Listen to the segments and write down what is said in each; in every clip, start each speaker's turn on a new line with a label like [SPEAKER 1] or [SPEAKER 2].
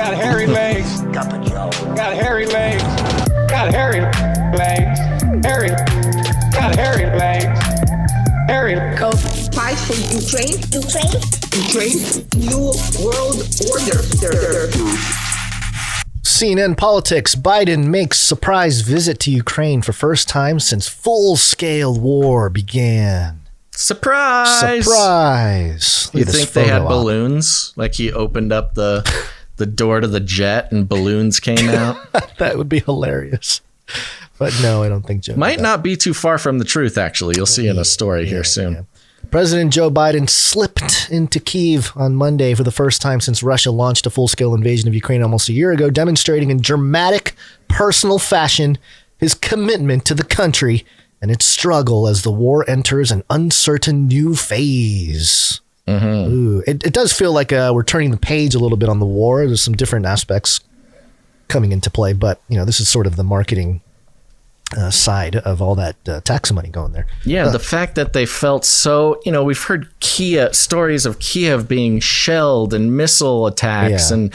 [SPEAKER 1] Got hairy legs. Got hairy legs. Got hairy legs. Hairy. Got hairy legs. Hairy.
[SPEAKER 2] Go fight for Ukraine. Ukraine. New world order.
[SPEAKER 3] CNN Politics. Biden makes surprise visit to Ukraine for first time since full-scale war began.
[SPEAKER 4] Surprise! You think they had balloons? Like he opened up the door to the jet and balloons came out?
[SPEAKER 3] That would be hilarious. But no, I don't think Joe
[SPEAKER 4] might not be too far from the truth, actually. You'll see in a story here soon.
[SPEAKER 3] Yeah. President Joe Biden slipped into Kyiv on Monday for the first time since Russia launched a full-scale invasion of Ukraine almost a year ago, demonstrating in dramatic, personal fashion his commitment to the country and its struggle as the war enters an uncertain new phase. Mm-hmm. Ooh, it does feel like we're turning the page a little bit on the war. There's some different aspects coming into play, but this is sort of the marketing side of all that tax money going there.
[SPEAKER 4] Yeah, the fact that they felt so, we've heard stories of Kiev being shelled and missile attacks and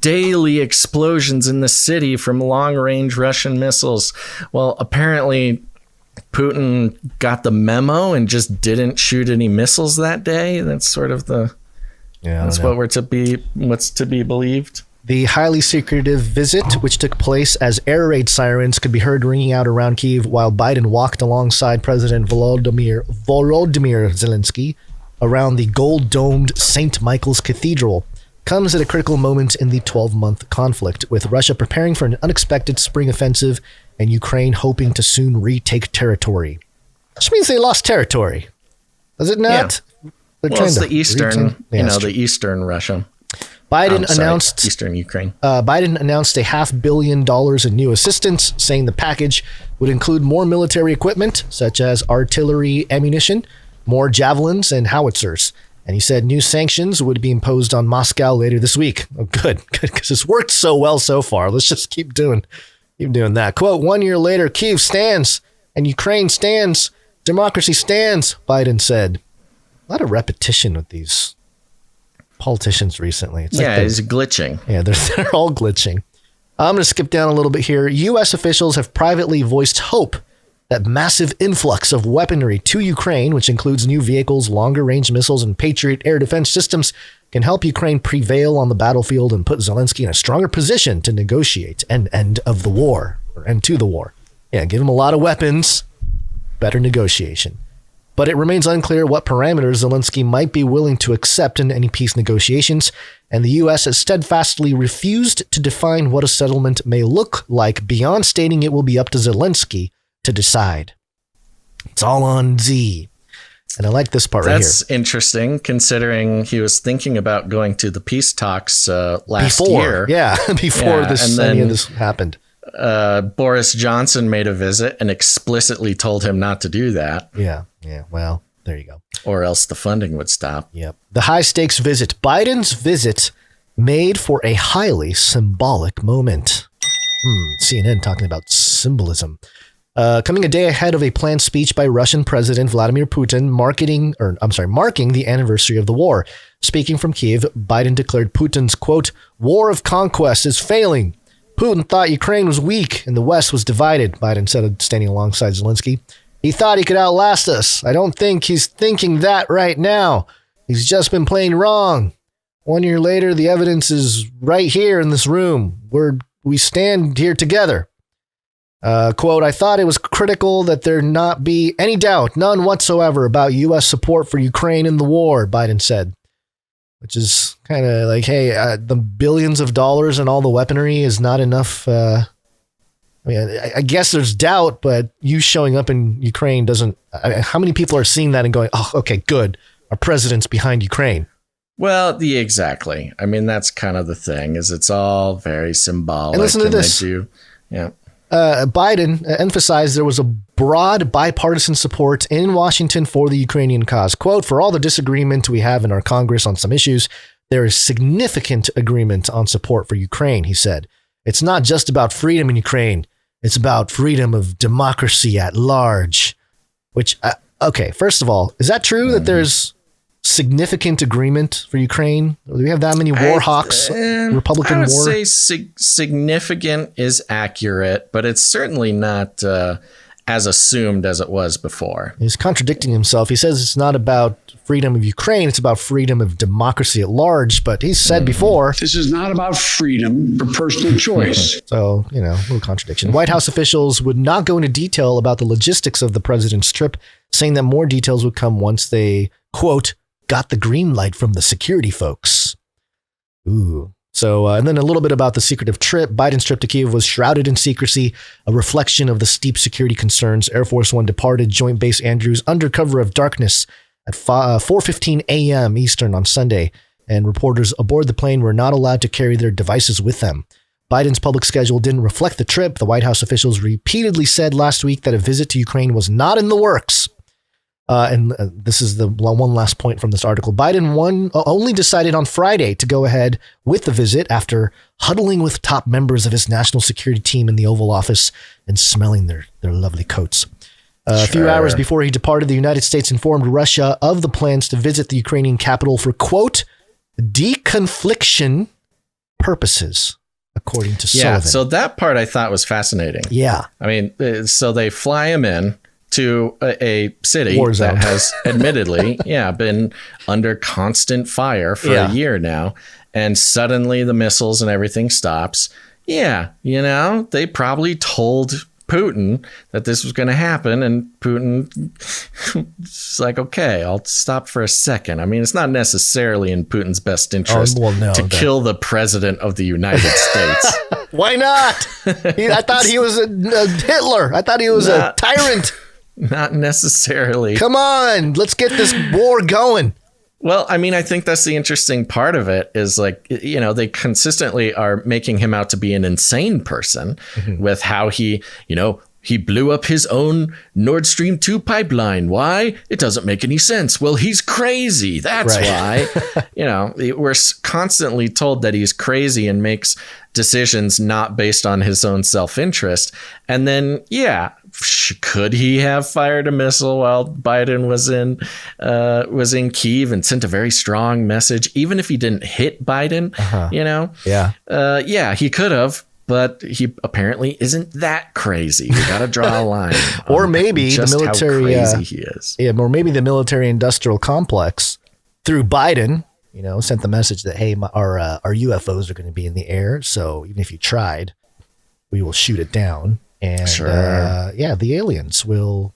[SPEAKER 4] daily explosions in the city from long-range Russian missiles. Well, apparently Putin got the memo and just didn't shoot any missiles that day. That's sort of what's to be believed.
[SPEAKER 3] The highly secretive visit, which took place as air raid sirens could be heard ringing out around Kyiv while Biden walked alongside President Volodymyr Zelensky around the gold-domed St. Michael's Cathedral, comes at a critical moment in the 12-month conflict, with Russia preparing for an unexpected spring offensive and Ukraine hoping to soon retake territory. Which means they lost territory. Does it not?
[SPEAKER 4] Yeah. It's the eastern, the eastern Russia.
[SPEAKER 3] Biden announced
[SPEAKER 4] Eastern Ukraine.
[SPEAKER 3] Biden announced $500 million in new assistance, saying the package would include more military equipment, such as artillery ammunition, more javelins, and howitzers. And he said new sanctions would be imposed on Moscow later this week. Oh, good, because it's worked so well so far. Let's just keep doing that. Quote, 1 year later, Kyiv stands and Ukraine stands. Democracy stands, Biden said. A lot of repetition with these politicians recently. It's
[SPEAKER 4] it's glitching.
[SPEAKER 3] Yeah, they're all glitching. I'm going to skip down a little bit here. U.S. officials have privately voiced hope that massive influx of weaponry to Ukraine, which includes new vehicles, longer-range missiles, and Patriot air defense systems, can help Ukraine prevail on the battlefield and put Zelensky in a stronger position to negotiate an end to the war. Yeah, give him a lot of weapons, better negotiation. But it remains unclear what parameters Zelensky might be willing to accept in any peace negotiations, and the U.S. has steadfastly refused to define what a settlement may look like beyond stating it will be up to Zelensky to decide. It's all on Z. And I like this part right here.
[SPEAKER 4] That's interesting, considering he was thinking about going to the peace talks last year.
[SPEAKER 3] Yeah, before any of this happened.
[SPEAKER 4] Boris Johnson made a visit and explicitly told him not to do that.
[SPEAKER 3] Yeah. Well, there you go.
[SPEAKER 4] Or else the funding would stop.
[SPEAKER 3] Yep. The high-stakes visit. Biden's visit made for a highly symbolic moment. CNN talking about symbolism. Coming a day ahead of a planned speech by Russian President Vladimir Putin marking the anniversary of the war. Speaking from Kyiv, Biden declared Putin's, quote, war of conquest is failing. Putin thought Ukraine was weak and the West was divided, Biden said, standing alongside Zelensky. He thought he could outlast us. I don't think he's thinking that right now. He's just been playing wrong. 1 year later, the evidence is right here in this room where we stand here together. Quote, I thought it was critical that there not be any doubt, none whatsoever, about U.S. support for Ukraine in the war, Biden said. Which is kind of like, hey, the billions of dollars and all the weaponry is not enough. I guess there's doubt, but you showing up in Ukraine doesn't. How many people are seeing that and going, oh, okay, good. Our president's behind Ukraine.
[SPEAKER 4] Well, exactly. I mean, that's kind of the thing, is it's all very symbolic.
[SPEAKER 3] And listen to this. Biden emphasized there was a broad bipartisan support in Washington for the Ukrainian cause. Quote, for all the disagreement we have in our Congress on some issues, there is significant agreement on support for Ukraine, he said. It's not just about freedom in Ukraine. It's about freedom of democracy at large. Which, okay, first of all, is that true that there's significant agreement for Ukraine? Do we have that many war hawks? Republican
[SPEAKER 4] I would
[SPEAKER 3] war?
[SPEAKER 4] say significant is accurate, but it's certainly not as assumed as it was before.
[SPEAKER 3] He's contradicting himself. He says it's not about freedom of Ukraine, it's about freedom of democracy at large. But he's said before,
[SPEAKER 5] this is not about freedom for personal choice.
[SPEAKER 3] So, a little contradiction. White House officials would not go into detail about the logistics of the president's trip, saying that more details would come once they, quote, got the green light from the security folks. Ooh. So, and then a little bit about the secretive trip. Biden's trip to Kyiv was shrouded in secrecy, a reflection of the steep security concerns. Air Force One departed Joint Base Andrews under cover of darkness at 4:15 a.m. Eastern on Sunday, and reporters aboard the plane were not allowed to carry their devices with them. Biden's public schedule didn't reflect the trip. The White House officials repeatedly said last week that a visit to Ukraine was not in the works. And this is the one last point from this article. Biden only decided on Friday to go ahead with the visit after huddling with top members of his national security team in the Oval Office and smelling their lovely coats. A few hours before he departed, the United States informed Russia of the plans to visit the Ukrainian capital for, quote, deconfliction purposes, according to Sullivan.
[SPEAKER 4] Yeah, so that part I thought was fascinating.
[SPEAKER 3] Yeah.
[SPEAKER 4] I mean, so they fly him in to a city
[SPEAKER 3] Warzone.
[SPEAKER 4] that has admittedly, been under constant fire for a year now. And suddenly the missiles and everything stops. Yeah, they probably told Putin that this was going to happen. And Putin's like, okay, I'll stop for a second. I mean, it's not necessarily in Putin's best interest to kill the president of the United States.
[SPEAKER 3] Why not? I thought he was a Hitler. I thought he was a tyrant.
[SPEAKER 4] Not necessarily.
[SPEAKER 3] Come on, let's get this war going.
[SPEAKER 4] Well, I mean, I think that's the interesting part of it is like, they consistently are making him out to be an insane person with how he blew up his own Nord Stream 2 pipeline. Why? It doesn't make any sense. Well, he's crazy. That's why. We're constantly told that he's crazy and makes decisions not based on his own self-interest. And then, could he have fired a missile while Biden was in Kyiv and sent a very strong message, even if he didn't hit Biden? He could have. But he apparently isn't that crazy. We got to draw a line.
[SPEAKER 3] Or maybe
[SPEAKER 4] just
[SPEAKER 3] the military,
[SPEAKER 4] how crazy he is.
[SPEAKER 3] Yeah, or maybe the military-industrial complex, through Biden, sent the message that, hey, our UFOs are going to be in the air. So even if you tried, we will shoot it down. And the aliens will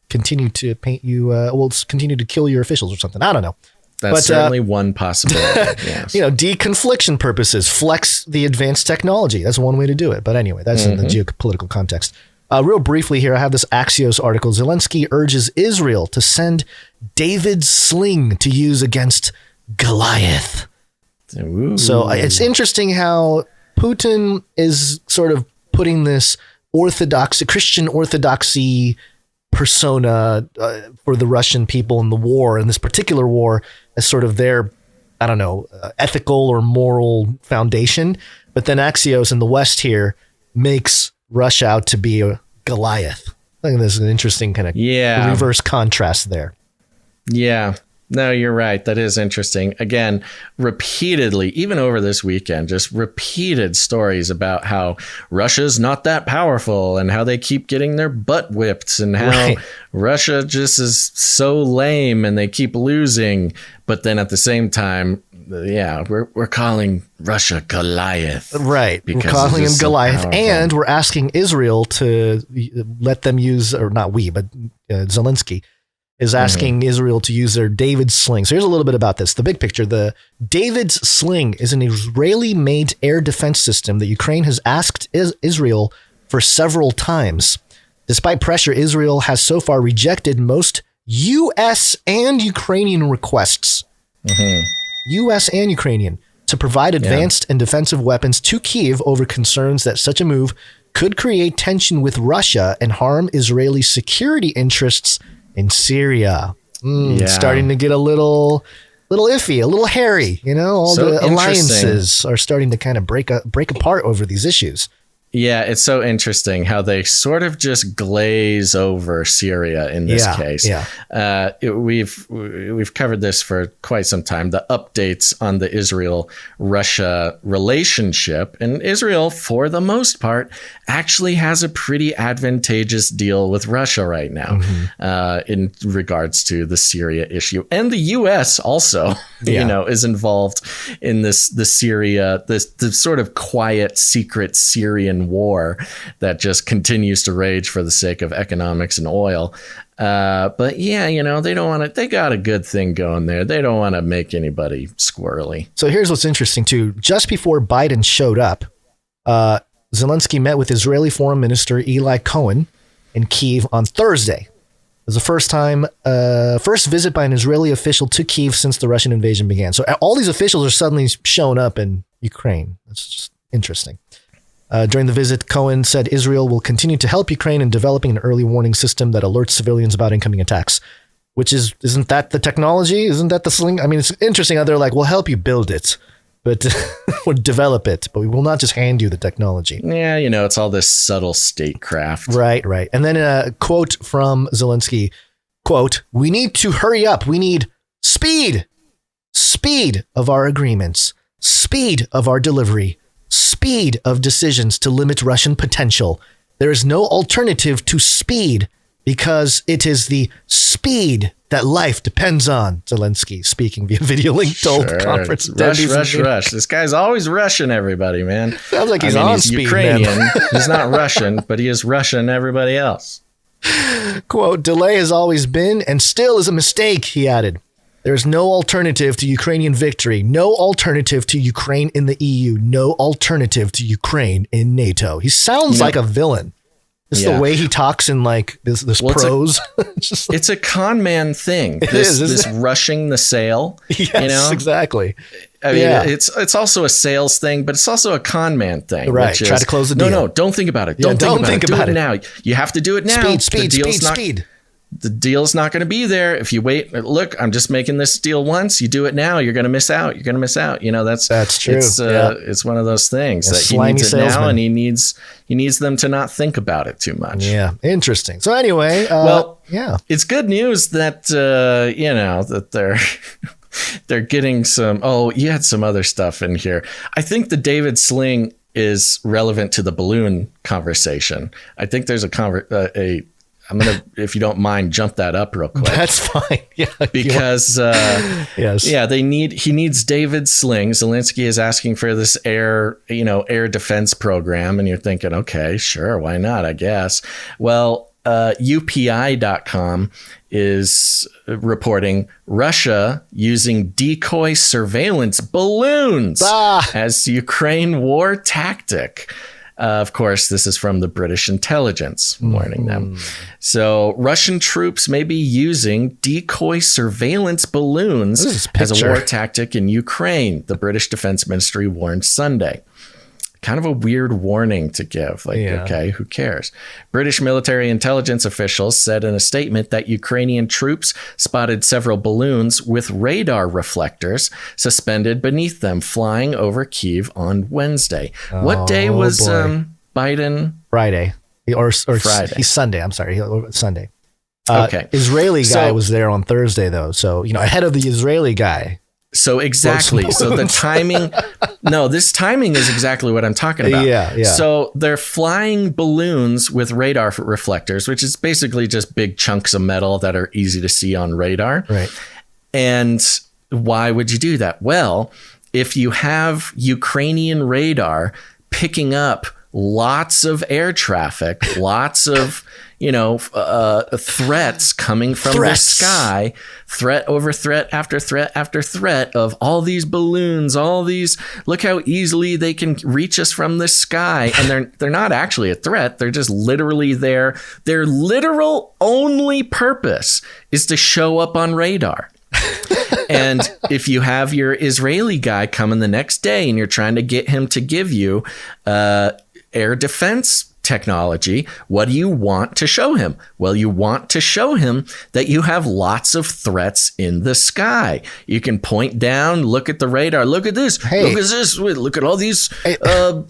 [SPEAKER 3] continue to paint you. Will continue to kill your officials or something. I don't know.
[SPEAKER 4] That's certainly one possibility. Yes.
[SPEAKER 3] Deconfliction purposes, flex the advanced technology. That's one way to do it. But anyway, that's in the geopolitical context. Real briefly here, I have this Axios article. Zelensky urges Israel to send David's sling to use against Goliath. Ooh. So it's interesting how Putin is sort of putting this Christian orthodoxy persona for the Russian people in the war, in this particular war, as sort of their, ethical or moral foundation. But then Axios in the West here makes Russia out to be a Goliath. I think there's an interesting kind of reverse contrast there.
[SPEAKER 4] Yeah. No, you're right. That is interesting. Again, repeatedly, even over this weekend, just repeated stories about how Russia's not that powerful and how they keep getting their butt whipped and how Russia just is so lame and they keep losing. But then at the same time, we're calling Russia Goliath.
[SPEAKER 3] Right. We're calling him Goliath. So and we're asking Israel to let them use, or not we, but Zelensky is asking Israel to use their David's sling. So here's a little bit about this. The big picture. The David's sling is an Israeli-made air defense system that Ukraine has asked Israel for several times. Despite pressure, Israel has so far rejected most U.S. and Ukrainian requests. U.S. and Ukrainian to provide advanced and defensive weapons to Kyiv over concerns that such a move could create tension with Russia and harm Israeli security interests in Syria. Starting to get a little iffy, a little hairy. All the alliances are starting to kind of break apart over these issues.
[SPEAKER 4] Yeah, it's so interesting how they sort of just glaze over Syria in this case.
[SPEAKER 3] Yeah.
[SPEAKER 4] We've covered this for quite some time. The updates on the Israel-Russia relationship, and Israel, for the most part, actually has a pretty advantageous deal with Russia right now in regards to the Syria issue, and the U.S. also, is involved in the Syria, the sort of quiet, secret Syrian war that just continues to rage for the sake of economics and oil. But yeah, they don't want to, they got a good thing going there. They don't want to make anybody squirrely.
[SPEAKER 3] So here's what's interesting too. Just before Biden showed up, Zelensky met with Israeli Foreign Minister Eli Cohen in Kyiv on Thursday. It was the first visit by an Israeli official to Kyiv since the Russian invasion began. So all these officials are suddenly showing up in Ukraine. That's just interesting. During the visit, Cohen said Israel will continue to help Ukraine in developing an early warning system that alerts civilians about incoming attacks, isn't that the technology? Isn't that the sling? I mean, it's interesting how they're like, we'll help you build it, but we'll develop it, but we will not just hand you the technology.
[SPEAKER 4] Yeah, it's all this subtle statecraft.
[SPEAKER 3] Right. And then a quote from Zelensky, quote, "We need to hurry up. We need speed of our agreements, speed of our delivery, speed of decisions to limit Russian potential. There is no alternative to speed because it is the speed that life depends on," Zelensky speaking via video link told the conference.
[SPEAKER 4] Rush. This guy's always rushing everybody, man.
[SPEAKER 3] Sounds like he's on speed,
[SPEAKER 4] Ukrainian.
[SPEAKER 3] man.
[SPEAKER 4] He's not Russian, but he is Russian everybody else.
[SPEAKER 3] Quote, "Delay has always been and still is a mistake," he added. "There is no alternative to Ukrainian victory, no alternative to Ukraine in the EU, no alternative to Ukraine in NATO." He sounds like a villain. Just the way he talks in like this prose.
[SPEAKER 4] It's a con man thing. This rushing the sale.
[SPEAKER 3] Yes, exactly.
[SPEAKER 4] I mean, it's also a sales thing, but it's also a con man thing.
[SPEAKER 3] Right. Try to close the deal.
[SPEAKER 4] No, don't think about it. Don't think about it. Do it now. You have to do it now.
[SPEAKER 3] Speed.
[SPEAKER 4] The deal's not going to be there if you wait. Look, I'm just making this deal once. You do it now, you're going to miss out. That's true. It's one of those things that he needs it now, and he needs them to not think about it too much.
[SPEAKER 3] Yeah, interesting. So anyway,
[SPEAKER 4] it's good news that that they're getting some. Oh, you had some other stuff in here. I think the David sling is relevant to the balloon conversation. I think there's I'm going to, if you don't mind, jump that up real quick.
[SPEAKER 3] That's fine. Yeah.
[SPEAKER 4] Because,
[SPEAKER 3] yes.
[SPEAKER 4] Yeah, he needs David sling. Zelensky is asking for this air defense program. And you're thinking, okay, sure. Why not? I guess. Well, UPI.com is reporting Russia using decoy surveillance balloons as Ukraine war tactic. Of course, this is from the British intelligence warning them. So Russian troops may be using decoy surveillance balloons as a war tactic in Ukraine, the British Defense Ministry warned Sunday. Kind of a weird warning to give. Okay, who cares? British military intelligence officials said in a statement that Ukrainian troops spotted several balloons with radar reflectors suspended beneath them flying over Kyiv on Wednesday. What day was Biden?
[SPEAKER 3] Friday. Or
[SPEAKER 4] Friday.
[SPEAKER 3] He's Sunday. I'm sorry. Sunday.
[SPEAKER 4] Okay.
[SPEAKER 3] Israeli guy was there on Thursday, though. So, ahead of the Israeli guy.
[SPEAKER 4] So exactly. So the timing, this timing is exactly what I'm talking about.
[SPEAKER 3] Yeah.
[SPEAKER 4] So they're flying balloons with radar reflectors, which is basically just big chunks of metal that are easy to see on radar.
[SPEAKER 3] Right.
[SPEAKER 4] And why would you do that? Well, if you have Ukrainian radar picking up lots of air traffic, lots of, threats coming from the sky, threat over threat after threat after threat of all these balloons, look how easily they can reach us from the sky. And they're not actually a threat. They're just literally there. Their literal only purpose is to show up on radar. And if you have your Israeli guy coming the next day and you're trying to get him to give you air defense technology. What do you want to show him? Well, you want to show him that you have lots of threats in the sky. You can point down, look at the radar. Look at this.
[SPEAKER 3] Hey.
[SPEAKER 4] Look at this. Look at all these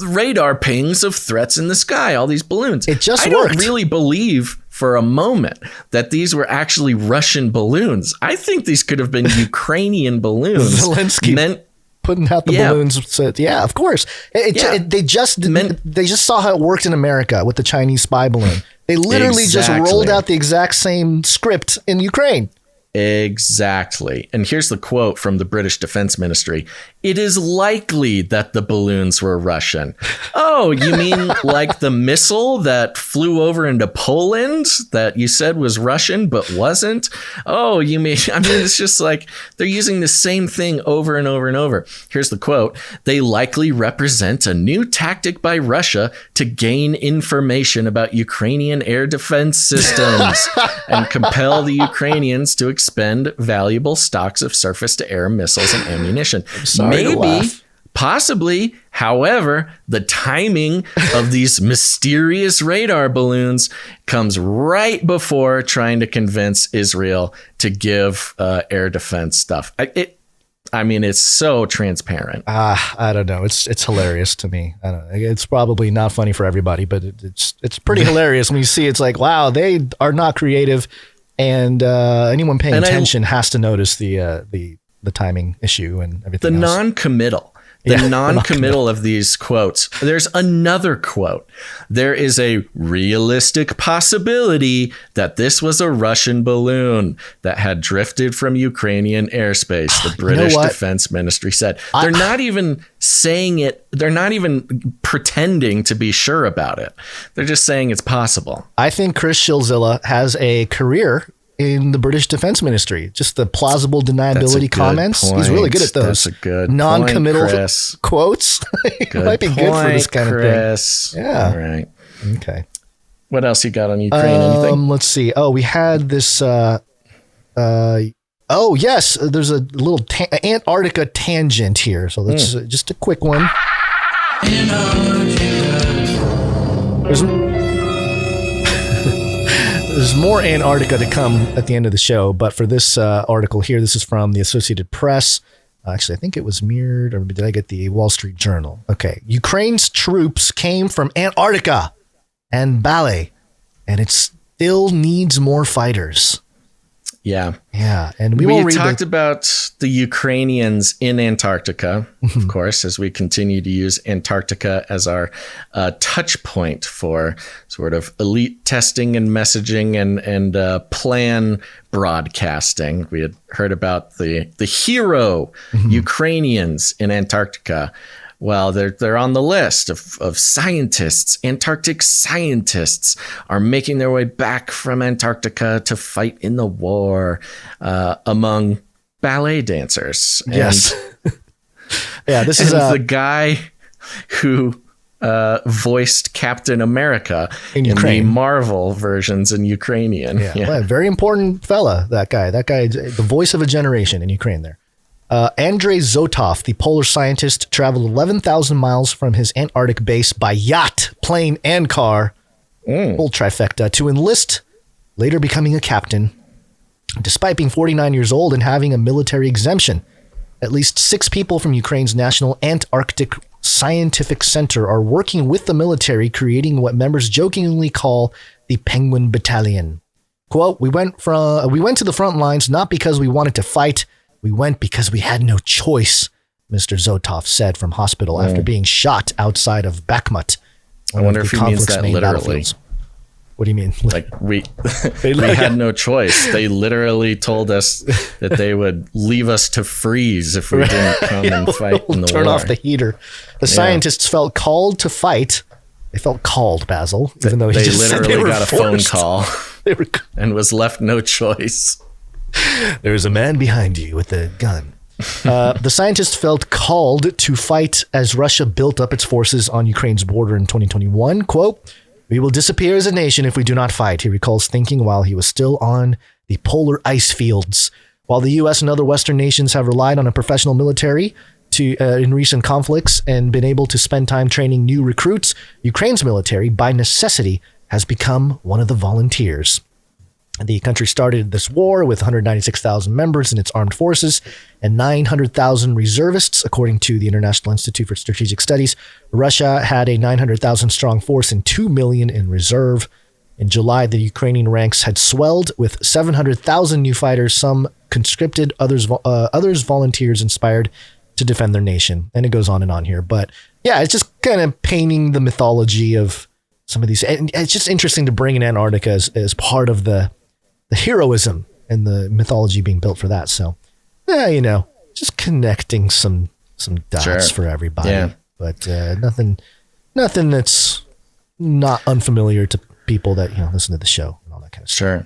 [SPEAKER 4] radar pings of threats in the sky, all these balloons.
[SPEAKER 3] It just
[SPEAKER 4] I
[SPEAKER 3] worked.
[SPEAKER 4] don't really believe for a moment that these were actually Russian balloons. I think these could have been Ukrainian balloons.
[SPEAKER 3] Zelensky putting out the balloons. Said, yeah, of course. They just saw how it worked in America with the Chinese spy balloon. They literally just rolled out the exact same script in Ukraine.
[SPEAKER 4] Exactly. And here's the quote from the British Defense Ministry. It is likely that the balloons were Russian. Oh, you mean like the missile that flew over into Poland that you said was Russian but wasn't? Oh, you mean, it's just like they're using the same thing over and over and over. Here's the quote. They likely represent a new tactic by Russia to gain information about Ukrainian air defense systems and compel the Ukrainians to expend valuable stocks of surface-to-air missiles and ammunition. Maybe, possibly, however, the timing of these mysterious radar balloons comes right before trying to convince Israel to give air defense stuff. It's so transparent.
[SPEAKER 3] I don't know. It's hilarious to me. I don't know. It's probably not funny for everybody, but it's pretty hilarious when you see it's like, wow, they are not creative. And anyone paying attention has to notice the timing issue and everything.
[SPEAKER 4] The
[SPEAKER 3] else.
[SPEAKER 4] non-committal of these quotes. There's another quote. There is a realistic possibility that this was a Russian balloon that had drifted from Ukrainian airspace, the British Defense Ministry said. They're not even saying it. They're not even pretending to be sure about it. They're just saying it's possible.
[SPEAKER 3] I think Chris Shilzilla has a career in the British Defense Ministry. Just the plausible deniability comments.
[SPEAKER 4] Point.
[SPEAKER 3] He's really good at those.
[SPEAKER 4] That's a good
[SPEAKER 3] non-committal
[SPEAKER 4] point,
[SPEAKER 3] quotes. It might be good for this kind of thing. Yeah.
[SPEAKER 4] All right.
[SPEAKER 3] Okay.
[SPEAKER 4] What else you got on Ukraine? Anything?
[SPEAKER 3] Let's see. Oh, we had this. Oh, yes. There's a little Antarctica tangent here. So let's just a quick one. There's more Antarctica to come at the end of the show, but for this article here, this is from the Associated Press. Actually, I think it was mirrored, or did I get the Wall Street Journal? Okay. Ukraine's troops came from Antarctica and Bali, and it still needs more fighters.
[SPEAKER 4] Yeah.
[SPEAKER 3] Yeah. And we
[SPEAKER 4] talked about the Ukrainians in Antarctica, of course, as we continue to use Antarctica as our touch point for sort of elite testing and messaging and plan broadcasting. We had heard about the hero Ukrainians in Antarctica. Well, they're on the list of scientists. Antarctic scientists are making their way back from Antarctica to fight in the war among ballet dancers.
[SPEAKER 3] Yes. Yeah, this is
[SPEAKER 4] the guy who voiced Captain America in the Marvel versions in Ukrainian.
[SPEAKER 3] Yeah. Well, very important fella, that guy. That guy, the voice of a generation in Ukraine there. Andrei Zotov, the polar scientist, traveled 11,000 miles from his Antarctic base by yacht, plane, and car, full trifecta, to enlist, later becoming a captain. Despite being 49 years old and having a military exemption, at least 6 people from Ukraine's National Antarctic Scientific Center are working with the military, creating what members jokingly call the Penguin Battalion. Quote, we went to the front lines not because we wanted to fight. We went because we had no choice, Mr. Zotov said from hospital after being shot outside of Bakhmut.
[SPEAKER 4] I wonder if he means that literally.
[SPEAKER 3] What do you mean?
[SPEAKER 4] Like we had no choice. They literally told us that they would leave us to freeze if we didn't come and fight in the war.
[SPEAKER 3] Turn off the heater. The scientists felt called to fight. They felt called, Basil, even though
[SPEAKER 4] they literally got a phone call and was left no choice.
[SPEAKER 3] There's a man behind you with a gun. The scientists felt called to fight as Russia built up its forces on Ukraine's border in 2021. Quote, we will disappear as a nation if we do not fight, he recalls thinking while he was still on the polar ice fields. While the U.S. and other Western nations have relied on a professional military to in recent conflicts and been able to spend time training new recruits, Ukraine's military, by necessity, has become one of the volunteers. The country started this war with 196,000 members in its armed forces and 900,000 reservists, according to the International Institute for Strategic Studies. Russia had a 900,000 strong force and 2 million in reserve. In July, the Ukrainian ranks had swelled with 700,000 new fighters, some conscripted, others volunteers inspired to defend their nation. And it goes on and on here. But yeah, it's just kind of painting the mythology of some of these. And it's just interesting to bring in Antarctica as part of the heroism and the mythology being built for that. So, yeah, just connecting some dots for everybody. Yeah. But nothing that's not unfamiliar to people that listen to the show and all that kind of stuff.
[SPEAKER 4] Sure.